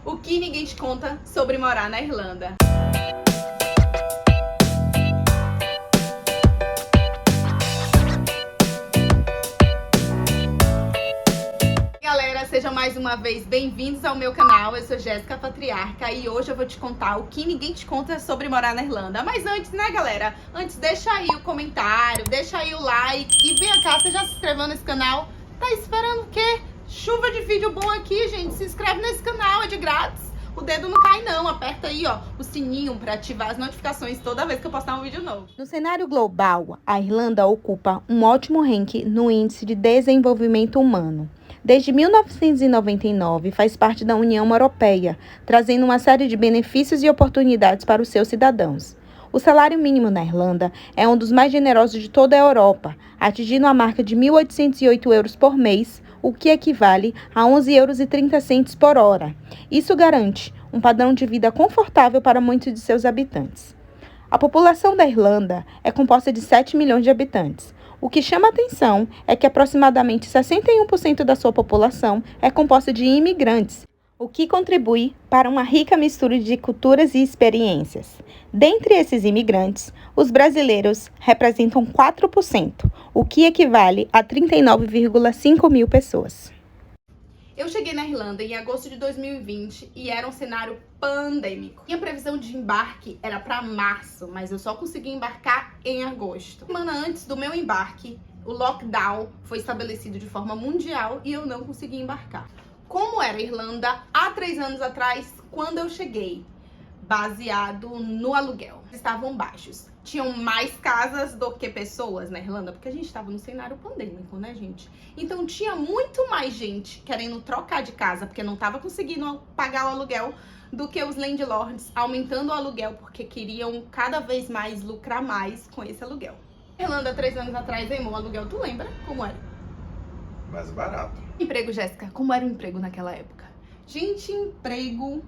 O que ninguém te conta sobre morar na Irlanda. Galera, sejam mais uma vez bem-vindos ao meu canal. Eu sou Jéssica Patriarca e hoje eu vou te contar o que ninguém te conta sobre morar na Irlanda. Mas antes, né, galera? Antes, deixa aí o comentário, deixa aí o like e vem cá, você já se inscreveu nesse canal? Tá esperando o quê? Chuva de vídeo bom aqui, gente. Se inscreve nesse canal, é de grátis. O dedo não cai não, aperta aí, ó, o sininho para ativar as notificações toda vez que eu postar um vídeo novo. No cenário global, a Irlanda ocupa um ótimo ranking no Índice de Desenvolvimento Humano. Desde 1999, faz parte da União Europeia, trazendo uma série de benefícios e oportunidades para os seus cidadãos. O salário mínimo na Irlanda é um dos mais generosos de toda a Europa, atingindo a marca de 1.808 euros por mês, o que equivale a 11,30 euros por hora. Isso garante um padrão de vida confortável para muitos de seus habitantes. A população da Irlanda é composta de 7 milhões de habitantes. O que chama atenção é que aproximadamente 61% da sua população é composta de imigrantes, o que contribui para uma rica mistura de culturas e experiências. Dentre esses imigrantes, os brasileiros representam 4%, o que equivale a 39,5 mil pessoas. Eu cheguei na Irlanda em agosto de 2020 e era um cenário pandêmico. Minha previsão de embarque era para março, mas eu só consegui embarcar em agosto. Semana antes do meu embarque, o lockdown foi estabelecido de forma mundial e eu não consegui embarcar. Como era a Irlanda há 3 anos atrás, quando eu cheguei? Baseado no aluguel. Estavam baixos. Tinham mais casas do que pessoas na Irlanda, porque a gente estava no cenário pandêmico, né, gente? Então tinha muito mais gente querendo trocar de casa, porque não estava conseguindo pagar o aluguel, do que os landlords aumentando o aluguel, porque queriam cada vez mais lucrar mais com esse aluguel. Irlanda, 3 anos atrás, o aluguel, tu lembra como era? Mais barato. Emprego, Jéssica, como era o emprego naquela época? Gente, emprego...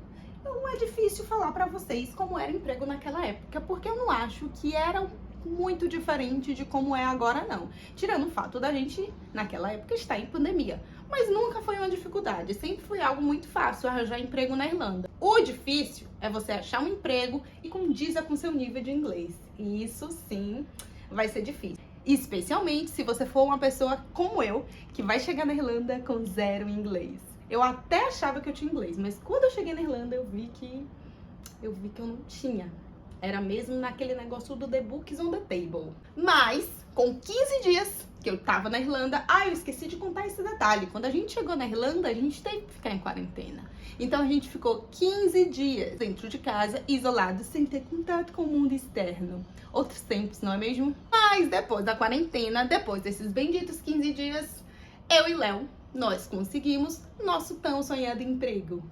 Não é difícil falar pra vocês como era o emprego naquela época, porque eu não acho que era muito diferente de como é agora, não. Tirando o fato da gente, naquela época, estar em pandemia. Mas nunca foi uma dificuldade, sempre foi algo muito fácil arranjar emprego na Irlanda. O difícil é você achar um emprego e condiza com seu nível de inglês. E isso, sim, vai ser difícil. Especialmente se você for uma pessoa como eu, que vai chegar na Irlanda com zero inglês. Eu até achava que eu tinha inglês, mas quando eu cheguei na Irlanda eu vi que eu não tinha. Era mesmo naquele negócio do The Books on the Table. Mas, com 15 dias que eu tava na Irlanda... eu esqueci de contar esse detalhe. Quando a gente chegou na Irlanda, a gente teve que ficar em quarentena. Então a gente ficou 15 dias dentro de casa, isolado, sem ter contato com o mundo externo. Outros tempos, não é mesmo? Mas depois da quarentena, depois desses benditos 15 dias, eu e Léo, nós conseguimos nosso tão sonhado emprego.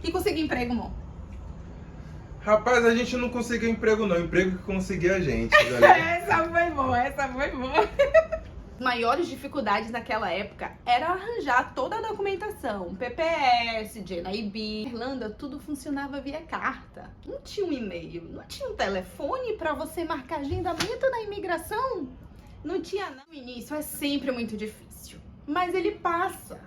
E consegui emprego, amor? Rapaz, a gente não conseguiu emprego não, emprego que conseguiu a gente. Galera. Essa foi boa. As maiores dificuldades naquela época era arranjar toda a documentação, PPS, GNIB. Na Irlanda, tudo funcionava via carta. Não tinha um e-mail, não tinha um telefone para você marcar agendamento na imigração. Não tinha nada. No início é sempre muito difícil, mas ele passa.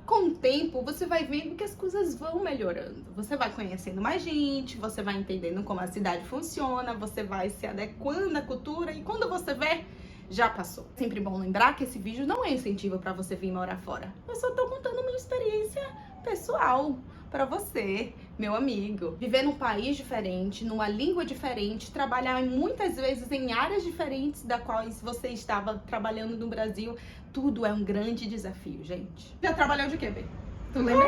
Com o tempo, você vai vendo que as coisas vão melhorando. Você vai conhecendo mais gente, você vai entendendo como a cidade funciona, você vai se adequando à cultura e quando você vê, já passou. Sempre bom lembrar que esse vídeo não é incentivo para você vir morar fora. Eu só tô contando minha experiência pessoal para você, meu amigo. Viver num país diferente, numa língua diferente, trabalhar muitas vezes em áreas diferentes da quais você estava trabalhando no Brasil, tudo é um grande desafio, gente. Já trabalhou de quê, Bê? Tu lembra?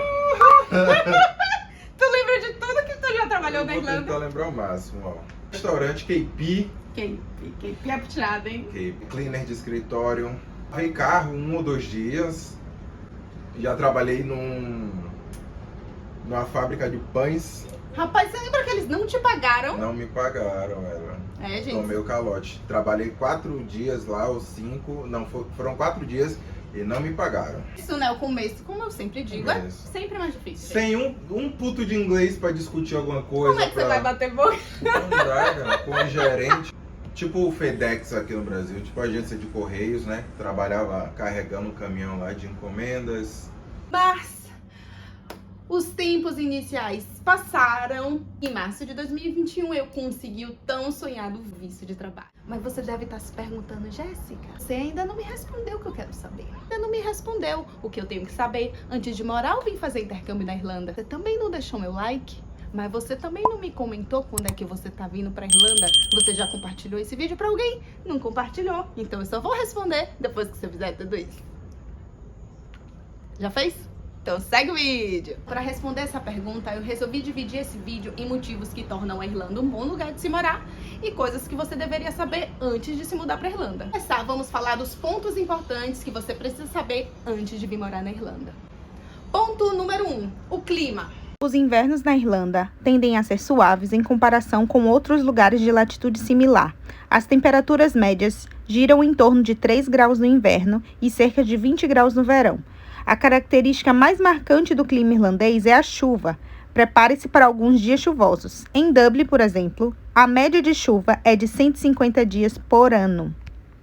Tu lembra de tudo que tu já trabalhou na Irlanda? Vou tentar lembrar o máximo, ó. Restaurante KP. KP é puxado, hein? KP. Cleaner de escritório. Lavei carro 1 ou 2 dias. Já trabalhei numa fábrica de pães. Rapaz, você lembra que eles não te pagaram? Não me pagaram, ela. É, gente. Tomei o calote. Trabalhei 4 dias lá, ou 5. Não, foram 4 dias e não me pagaram. Isso, né? O começo, como eu sempre digo, é Começo. sempre mais difícil. Sem um puto de inglês pra discutir alguma coisa. Como é que você vai bater boca? Não dá, cara, com um gerente. Tipo o FedEx aqui no Brasil, tipo a agência de correios, né? Trabalhava carregando um caminhão lá de encomendas. Mas Os tempos iniciais passaram. Em março de 2021 eu consegui o tão sonhado visto de trabalho. Mas você deve estar se perguntando, Jéssica, você ainda não me respondeu o que eu quero saber. Ainda não me respondeu o que eu tenho que saber antes de morar ou vir fazer intercâmbio na Irlanda. Você também não deixou meu like? Mas você também não me comentou quando é que você tá vindo pra Irlanda? Você já compartilhou esse vídeo pra alguém? Não compartilhou. Então eu só vou responder depois que você fizer tudo isso. Já fez? Então segue o vídeo! Para responder essa pergunta, eu resolvi dividir esse vídeo em motivos que tornam a Irlanda um bom lugar de se morar e coisas que você deveria saber antes de se mudar para a Irlanda. Para começar, vamos falar dos pontos importantes que você precisa saber antes de vir morar na Irlanda. Ponto número 1, o clima. Os invernos na Irlanda tendem a ser suaves em comparação com outros lugares de latitude similar. As temperaturas médias giram em torno de 3 graus no inverno e cerca de 20 graus no verão. A característica mais marcante do clima irlandês é a chuva. Prepare-se para alguns dias chuvosos. Em Dublin, por exemplo, a média de chuva é de 150 dias por ano.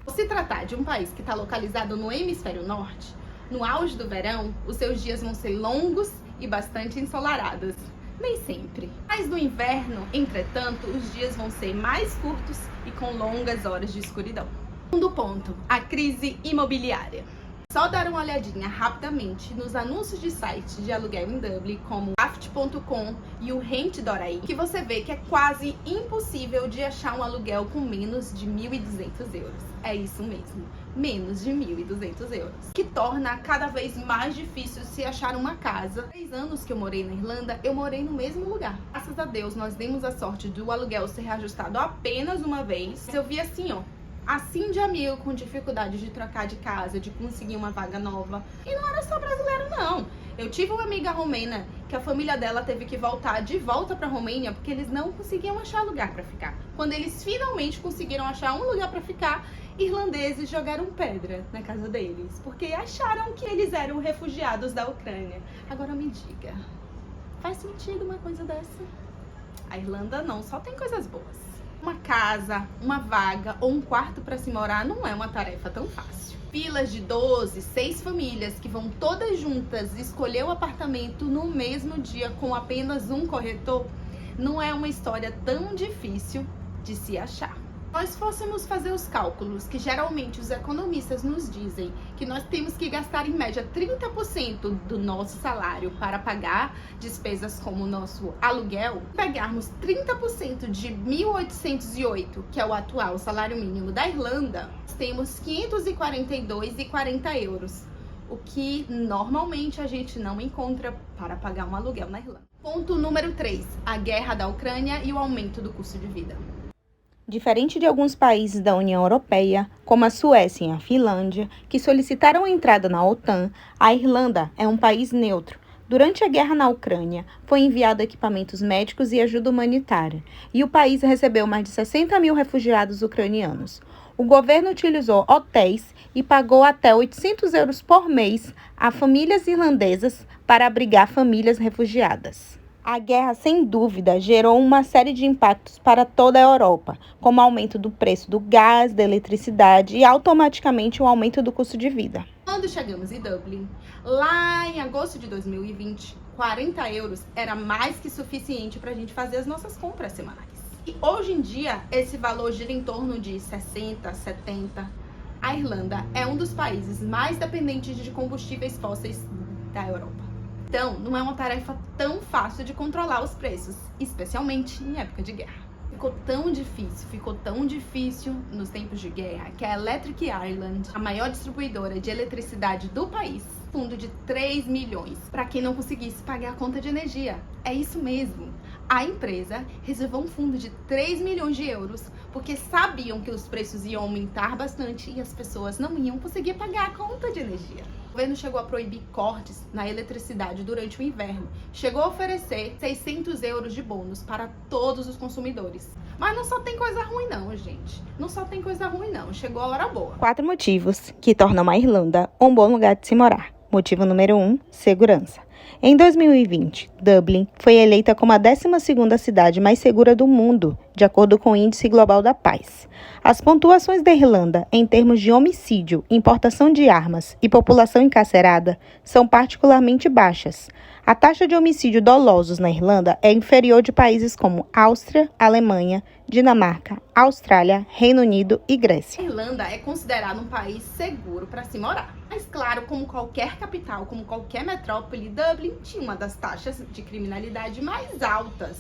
Por se tratar de um país que está localizado no hemisfério norte, no auge do verão, os seus dias vão ser longos e bastante ensolarados. Nem sempre. Mas no inverno, entretanto, os dias vão ser mais curtos e com longas horas de escuridão. Segundo ponto, a crise imobiliária. Só dar uma olhadinha rapidamente nos anúncios de sites de aluguel em Dublin, como Raft.com e o Rent.ie, que você vê que é quase impossível de achar um aluguel com menos de 1.200 euros. É isso mesmo, menos de 1.200 euros. Que torna cada vez mais difícil se achar uma casa. 3 anos que eu morei na Irlanda, eu morei no mesmo lugar. Graças a Deus, nós demos a sorte do aluguel ser reajustado apenas uma vez. Eu vi assim, assim de amigo com dificuldade de trocar de casa, de conseguir uma vaga nova. E não era só brasileiro, não. Eu tive uma amiga romena que a família dela teve que voltar de volta pra Romênia porque eles não conseguiam achar lugar pra ficar. Quando eles finalmente conseguiram achar um lugar pra ficar, irlandeses jogaram pedra na casa deles, porque acharam que eles eram refugiados da Ucrânia. Agora me diga, faz sentido uma coisa dessa? A Irlanda não só tem coisas boas. Uma casa, uma vaga ou um quarto para se morar não é uma tarefa tão fácil. Filas de 12, 6 famílias que vão todas juntas escolher o apartamento no mesmo dia com apenas um corretor não é uma história tão difícil de se achar. Se nós fôssemos fazer os cálculos que geralmente os economistas nos dizem que nós temos que gastar em média 30% do nosso salário para pagar despesas como o nosso aluguel, pegarmos 30% de 1.808, que é o atual salário mínimo da Irlanda, temos 542,40 euros, o que normalmente a gente não encontra para pagar um aluguel na Irlanda. Ponto número 3, a guerra da Ucrânia e o aumento do custo de vida. Diferente de alguns países da União Europeia, como a Suécia e a Finlândia, que solicitaram a entrada na OTAN, a Irlanda é um país neutro. Durante a guerra na Ucrânia, foi enviado equipamentos médicos e ajuda humanitária, e o país recebeu mais de 60 mil refugiados ucranianos. O governo utilizou hotéis e pagou até 800 euros por mês a famílias irlandesas para abrigar famílias refugiadas. A guerra, sem dúvida, gerou uma série de impactos para toda a Europa, como o aumento do preço do gás, da eletricidade e automaticamente o aumento do custo de vida. Quando chegamos em Dublin, lá em agosto de 2020, 40 euros era mais que suficiente para a gente fazer as nossas compras semanais. E hoje em dia, esse valor gira em torno de 60, 70. A Irlanda é um dos países mais dependentes de combustíveis fósseis da Europa. Então, não é uma tarefa tão fácil de controlar os preços, especialmente em época de guerra. Ficou tão difícil nos tempos de guerra que a Electric Ireland, a maior distribuidora de eletricidade do país, fundo de 3 milhões para quem não conseguisse pagar a conta de energia. É isso mesmo. A empresa reservou um fundo de 3 milhões de euros porque sabiam que os preços iam aumentar bastante e as pessoas não iam conseguir pagar a conta de energia. O governo chegou a proibir cortes na eletricidade durante o inverno. Chegou a oferecer 600 euros de bônus para todos os consumidores. Mas não só tem coisa ruim não, gente. Não só tem coisa ruim não. Chegou a hora boa. 4 motivos que tornam a Irlanda um bom lugar de se morar. Motivo número 1, segurança. Em 2020, Dublin foi eleita como a 12ª cidade mais segura do mundo, de acordo com o Índice Global da Paz. As pontuações da Irlanda em termos de homicídio, importação de armas e população encarcerada são particularmente baixas. A taxa de homicídio dolosos na Irlanda é inferior de países como Áustria, Alemanha, Dinamarca, Austrália, Reino Unido e Grécia. A Irlanda é considerada um país seguro para se morar. Mas claro, como qualquer capital, como qualquer metrópole, Dublin tinha uma das taxas de criminalidade mais altas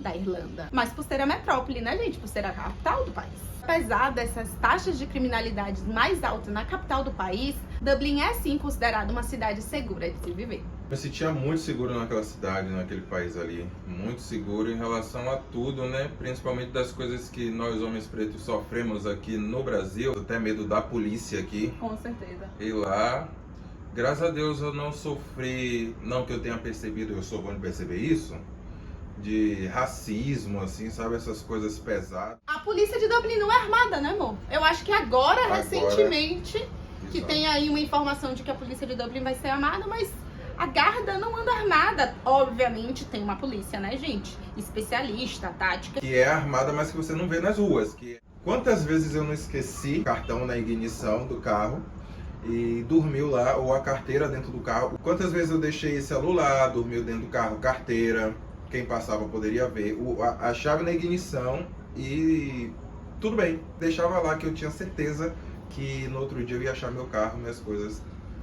da Irlanda. Mas por ser a metrópole, né, gente? Por ser a capital do país. Apesar dessas taxas de criminalidade mais altas na capital do país, Dublin é sim considerada uma cidade segura de se viver. Eu me sentia muito seguro naquela cidade, naquele país ali. Muito seguro em relação a tudo, né? Principalmente das coisas que nós, homens pretos, sofremos aqui no Brasil. Até medo da polícia aqui. Com certeza. E lá, graças a Deus, eu não sofri, não que eu tenha percebido, eu sou bom de perceber isso, de racismo, assim, sabe? Essas coisas pesadas. A polícia de Dublin não é armada, né, amor? Eu acho que agora recentemente, que tem aí uma informação de que a polícia de Dublin vai ser armada, mas a Garda não anda armada. Obviamente tem uma polícia, né, gente? Especialista, tática. Que é armada, mas que você não vê nas ruas. Quantas vezes eu não esqueci o cartão na ignição do carro e dormiu lá, ou a carteira dentro do carro. Quantas vezes eu deixei celular, dormiu dentro do carro, carteira, quem passava poderia ver, a chave na ignição e tudo bem. Deixava lá que eu tinha certeza que no outro dia eu ia achar meu carro, minhas coisas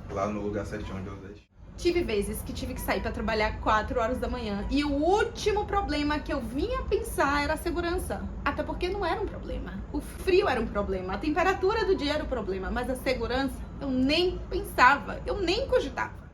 lá no lugar certinho onde eu deixei. Tive vezes que tive que sair para trabalhar 4 horas da manhã e o último problema que eu vinha pensar era a segurança. Até porque não era um problema. O frio era um problema, a temperatura do dia era o problema, mas a segurança eu nem pensava, eu nem cogitava.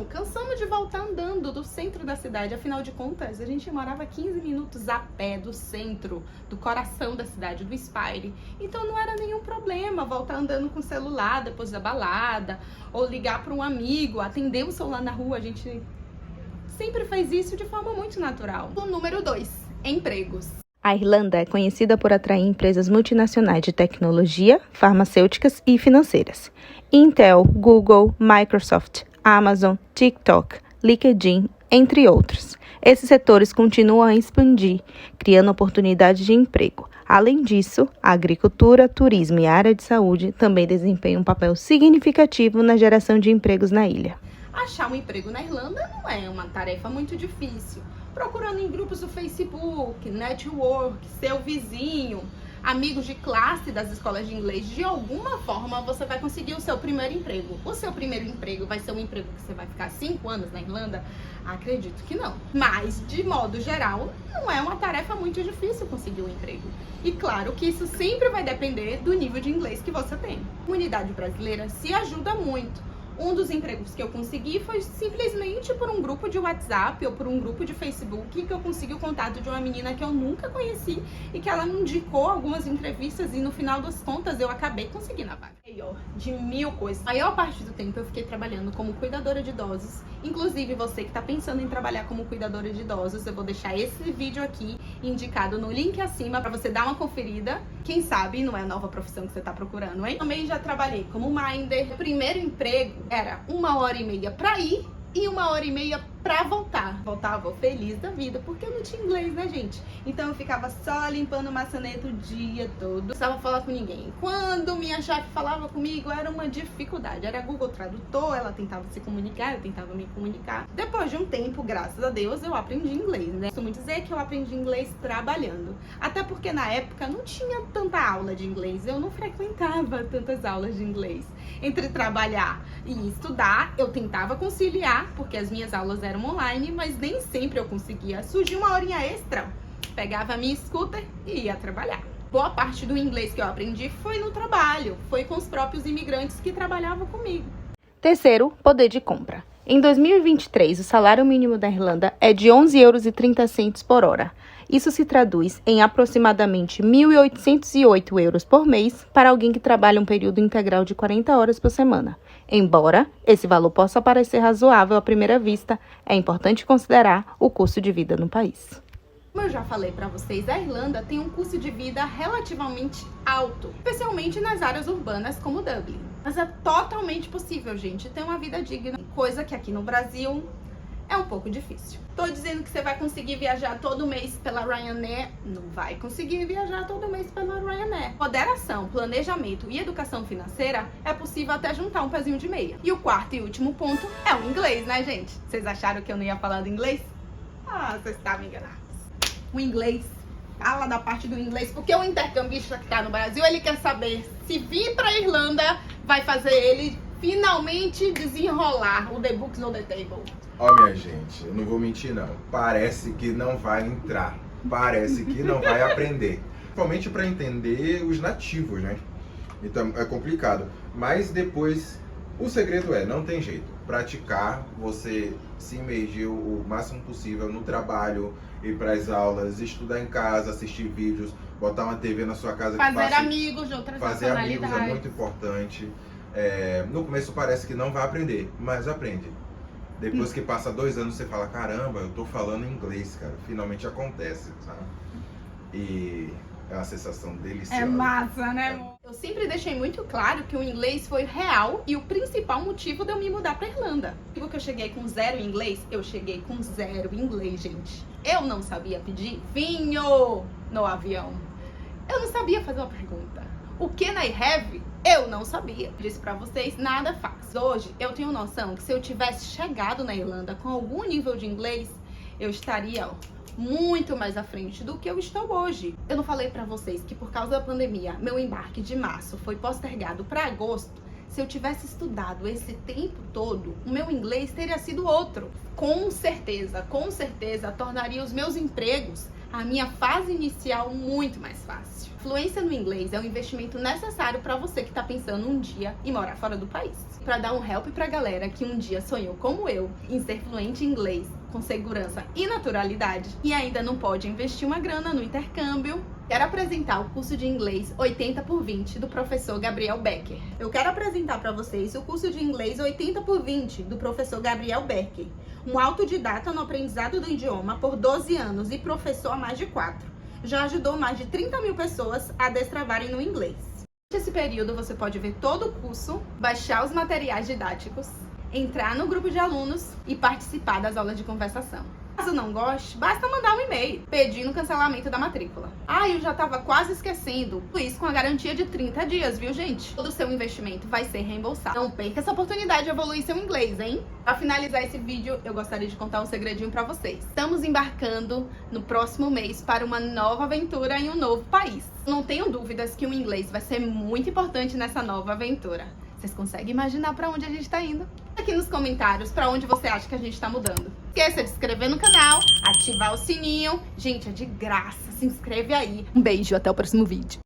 Cansamos de voltar andando do centro da cidade. Afinal de contas, a gente morava 15 minutos a pé do centro, do coração da cidade, do Spire. Então não era nenhum problema voltar andando com o celular depois da balada, ou ligar para um amigo, atender o celular na rua. A gente sempre fez isso de forma muito natural. O número 2, empregos. A Irlanda é conhecida por atrair empresas multinacionais de tecnologia, farmacêuticas e financeiras. Intel, Google, Microsoft, Amazon, TikTok, LinkedIn, entre outros. Esses setores continuam a expandir, criando oportunidades de emprego. Além disso, a agricultura, turismo e a área de saúde também desempenham um papel significativo na geração de empregos na ilha. Achar um emprego na Irlanda não é uma tarefa muito difícil. Procurando em grupos do Facebook, network, seu vizinho, amigos de classe das escolas de inglês, de alguma forma você vai conseguir o seu primeiro emprego. O seu primeiro emprego vai ser um emprego que você vai ficar 5 anos na Irlanda? Acredito que não. Mas, de modo geral, não é uma tarefa muito difícil conseguir um emprego. E claro que isso sempre vai depender do nível de inglês que você tem. A comunidade brasileira se ajuda muito. Um dos empregos que eu consegui foi simplesmente por um grupo de WhatsApp ou por um grupo de Facebook que eu consegui o contato de uma menina que eu nunca conheci e que ela me indicou algumas entrevistas e no final das contas eu acabei conseguindo a vaga. De 1000 coisas. A maior parte do tempo eu fiquei trabalhando como cuidadora de idosos. Inclusive você que está pensando em trabalhar como cuidadora de idosos, eu vou deixar esse vídeo aqui indicado no link acima para você dar uma conferida. Quem sabe não é a nova profissão que você está procurando, hein? Também já trabalhei como minder. O primeiro emprego era 1h30 para ir e 1h30 pra voltar. Voltava feliz da vida, porque eu não tinha inglês, né, gente? Então eu ficava só limpando maçaneta o dia todo. Não precisava falar com ninguém. Quando minha chefe falava comigo, era uma dificuldade. Era Google Tradutor, ela tentava se comunicar, eu tentava me comunicar. Depois de um tempo, graças a Deus, eu aprendi inglês, né? Costumo dizer que eu aprendi inglês trabalhando. Até porque na época não tinha tanta aula de inglês. Eu não frequentava tantas aulas de inglês. Entre trabalhar e estudar, eu tentava conciliar, porque as minhas aulas eram online, mas nem sempre eu conseguia. Surgiu uma horinha extra, pegava a minha scooter e ia trabalhar. Boa parte do inglês que eu aprendi foi no trabalho, foi com os próprios imigrantes que trabalhavam comigo. Terceiro, poder de compra. Em 2023, o salário mínimo da Irlanda é de 11,30 € por hora. Isso se traduz em aproximadamente 1.808 euros por mês para alguém que trabalha um período integral de 40 horas por semana. Embora esse valor possa parecer razoável à primeira vista, é importante considerar o custo de vida no país. Como eu já falei para vocês, a Irlanda tem um custo de vida relativamente alto, especialmente nas áreas urbanas como Dublin. Mas é totalmente possível, gente, ter uma vida digna, coisa que aqui no Brasil é um pouco difícil. Tô dizendo que você vai conseguir viajar todo mês pela Ryanair? Não vai conseguir viajar todo mês pela Ryanair. Moderação, planejamento e educação financeira é possível até juntar um pezinho de meia. E o quarto e último ponto é o inglês, né, gente? Vocês acharam que eu não ia falar do inglês? Ah, vocês estavam enganados. O inglês, fala da parte do inglês, porque o intercambista que tá no Brasil, ele quer saber se vir pra Irlanda vai fazer ele finalmente desenrolar o The Books on the Table. Ó, minha gente, eu não vou mentir não. Parece que não vai entrar. Parece que não vai aprender. Principalmente para entender os nativos, né? Então é complicado. Mas depois, o segredo não tem jeito. Praticar, você se imergir o máximo possível no trabalho, ir para as aulas, estudar em casa, assistir vídeos, botar uma TV na sua casa. Fazer amigos de outras Fazer amigos é nacionalidades. muito importante. No começo parece que não vai aprender, mas aprende. Depois que passa 2 anos, você fala, caramba, eu tô falando inglês, cara. Finalmente acontece, sabe? E é uma sensação deliciosa. É massa, né, amor? Eu sempre deixei muito claro que o inglês foi real e o principal motivo de eu me mudar pra Irlanda. Digo que eu cheguei com 0 em inglês? Eu cheguei com 0 em inglês, gente. Eu não sabia pedir vinho no avião. Eu não sabia fazer uma pergunta. O can I have? Eu não sabia. Disse pra vocês, nada fácil. Hoje, eu tenho noção que se eu tivesse chegado na Irlanda com algum nível de inglês, eu estaria muito mais à frente do que eu estou hoje. Eu não falei pra vocês que por causa da pandemia, meu embarque de março foi postergado pra agosto. Se eu tivesse estudado esse tempo todo, o meu inglês teria sido outro. Com certeza, tornaria os meus empregos, a minha fase inicial, muito mais fácil. Fluência no inglês é um investimento necessário para você que está pensando um dia em morar fora do país. Para dar um help para a galera que um dia sonhou como eu em ser fluente em inglês com segurança e naturalidade e ainda não pode investir uma grana no intercâmbio, quero apresentar o curso de inglês 80x20 do professor Gabriel Becker. Eu quero apresentar para vocês o curso de inglês 80x20 do professor Gabriel Becker, um autodidata no aprendizado do idioma por 12 anos e professor há mais de 4. Já ajudou mais de 30 mil pessoas a destravarem no inglês. Nesse período você pode ver todo o curso, baixar os materiais didáticos, entrar no grupo de alunos e participar das aulas de conversação. Caso não goste, basta mandar um e-mail pedindo cancelamento da matrícula. Eu já tava quase esquecendo. Isso com a garantia de 30 dias, viu, gente? Todo o seu investimento vai ser reembolsado. Não perca essa oportunidade de evoluir seu inglês, hein? Para finalizar esse vídeo, eu gostaria de contar um segredinho para vocês. Estamos embarcando no próximo mês para uma nova aventura em um novo país. Não tenho dúvidas que o inglês vai ser muito importante nessa nova aventura. Vocês conseguem imaginar para onde a gente está indo? Aqui nos comentários para onde você acha que a gente está mudando. Esqueça de se inscrever no canal, ativar o sininho. Gente, é de graça. Se inscreve aí. Um beijo, até o próximo vídeo.